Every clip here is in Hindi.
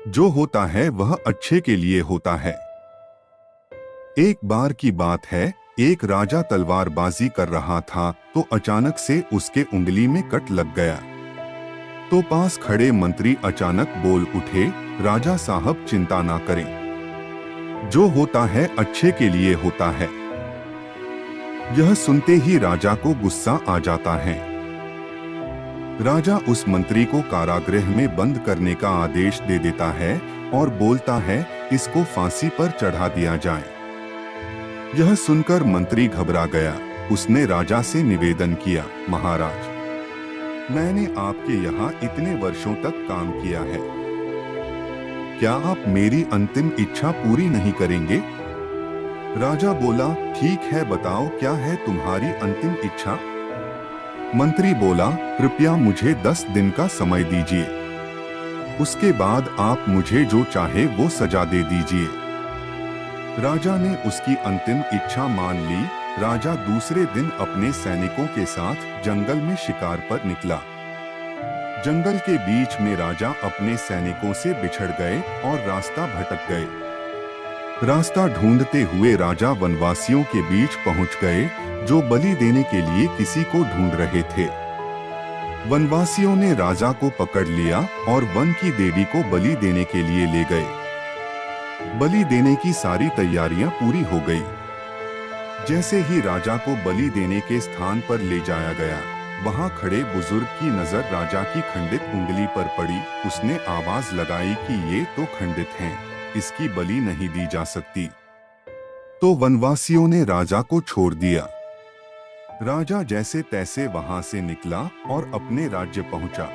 जो होता है वह अच्छे के लिए होता है। एक बार की बात है, एक राजा तलवारबाजी कर रहा था तो अचानक से उसके उंगली में कट लग गया। तो पास खड़े मंत्री अचानक बोल उठे, राजा साहब चिंता ना करें, जो होता है अच्छे के लिए होता है। यह सुनते ही राजा को गुस्सा आ जाता है। राजा उस मंत्री को कारागृह में बंद करने का आदेश दे देता है और बोलता है, इसको फांसी पर चढ़ा दिया जाए। यह सुनकर मंत्री घबरा गया। उसने राजा से निवेदन किया, महाराज, मैंने आपके यहाँ इतने वर्षों तक काम किया है, क्या आप मेरी अंतिम इच्छा पूरी नहीं करेंगे? राजा बोला, ठीक है, बताओ क्या है तुम्हारी अंतिम इच्छा? मंत्री बोला, कृपया मुझे 10 दिन का समय दीजिए, उसके बाद आप मुझे जो चाहे वो सजा दे दीजिए। राजा ने उसकी अंतिम इच्छा मान ली। राजा दूसरे दिन अपने सैनिकों के साथ जंगल में शिकार पर निकला। जंगल के बीच में राजा अपने सैनिकों से बिछड़ गए और रास्ता भटक गए। रास्ता ढूंढते हुए राजा वनवासियों के बीच पहुंच गए, जो बलि देने के लिए किसी को ढूंढ रहे थे। वनवासियों ने राजा को पकड़ लिया और वन की देवी को बलि देने के लिए ले गए। बलि देने की सारी तैयारियां पूरी हो गई। जैसे ही राजा को बलि देने के स्थान पर ले जाया गया, वहां खड़े बुजुर्ग की नजर राजा की खंडित उंगली पर पड़ी। उसने आवाज लगाई कि ये तो खंडित हैं, इसकी बलि नहीं दी जा सकती। तो वनवासियों ने राजा को छोड़ दिया। राजा जैसे तैसे वहां से निकला और अपने राज्य पहुंचा।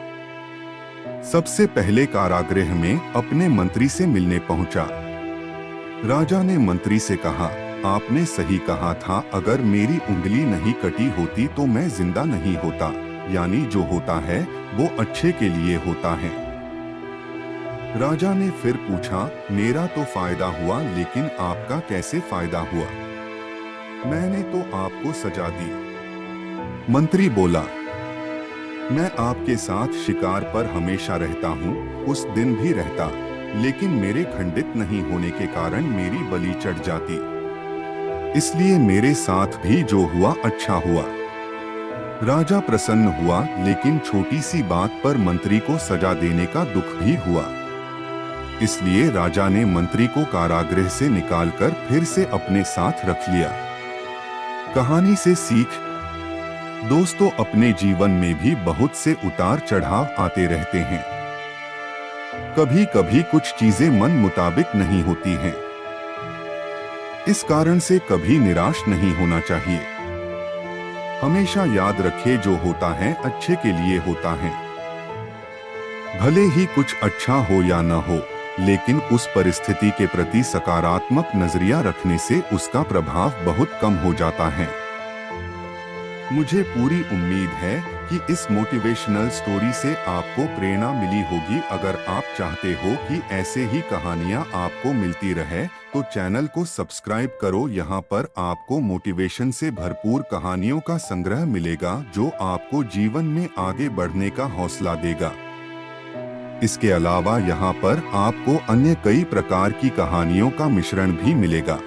सबसे पहले कारागृह में अपने मंत्री से मिलने पहुंचा। राजा ने मंत्री से कहा, आपने सही कहा था, अगर मेरी उंगली नहीं कटी होती तो मैं जिंदा नहीं होता। यानी जो होता है वो अच्छे के लिए होता है। राजा ने फिर पूछा, मेरा तो फायदा हुआ, लेकिन आपका कैसे फायदा हुआ? मैंने तो आपको सजा दी। मंत्री बोला, मैं आपके साथ शिकार पर हमेशा रहता हूँ, उस दिन भी रहता, लेकिन मेरे खंडित नहीं होने के कारण मेरी बलि चढ़ जाती, इसलिए मेरे साथ भी जो हुआ अच्छा हुआ। राजा प्रसन्न हुआ, लेकिन छोटी सी बात पर मंत्री को सजा देने का दुख भी हुआ। इसलिए राजा ने मंत्री को कारागृह से निकालकर फिर से अपने साथ रख लिया। कहानी से सीख, दोस्तों, अपने जीवन में भी बहुत से उतार चढ़ाव आते रहते हैं। कभी कभी कुछ चीजें मन मुताबिक नहीं होती हैं। इस कारण से कभी निराश नहीं होना चाहिए। हमेशा याद रखें, जो होता है अच्छे के लिए होता है। भले ही कुछ अच्छा हो या न हो, लेकिन उस परिस्थिति के प्रति सकारात्मक नजरिया रखने से उसका प्रभाव बहुत कम हो जाता है। मुझे पूरी उम्मीद है कि इस मोटिवेशनल स्टोरी से आपको प्रेरणा मिली होगी। अगर आप चाहते हो कि ऐसे ही कहानियां आपको मिलती रहे तो चैनल को सब्सक्राइब करो। यहाँ पर आपको मोटिवेशन से भरपूर कहानियों का संग्रह मिलेगा, जो आपको जीवन में आगे बढ़ने का हौसला देगा। इसके अलावा यहाँ पर आपको अन्य कई प्रकार की कहानियों का मिश्रण भी मिलेगा।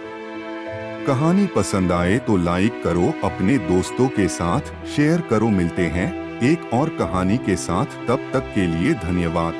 कहानी पसंद आए तो लाइक करो, अपने दोस्तों के साथ शेयर करो। मिलते हैं एक और कहानी के साथ, तब तक के लिए धन्यवाद।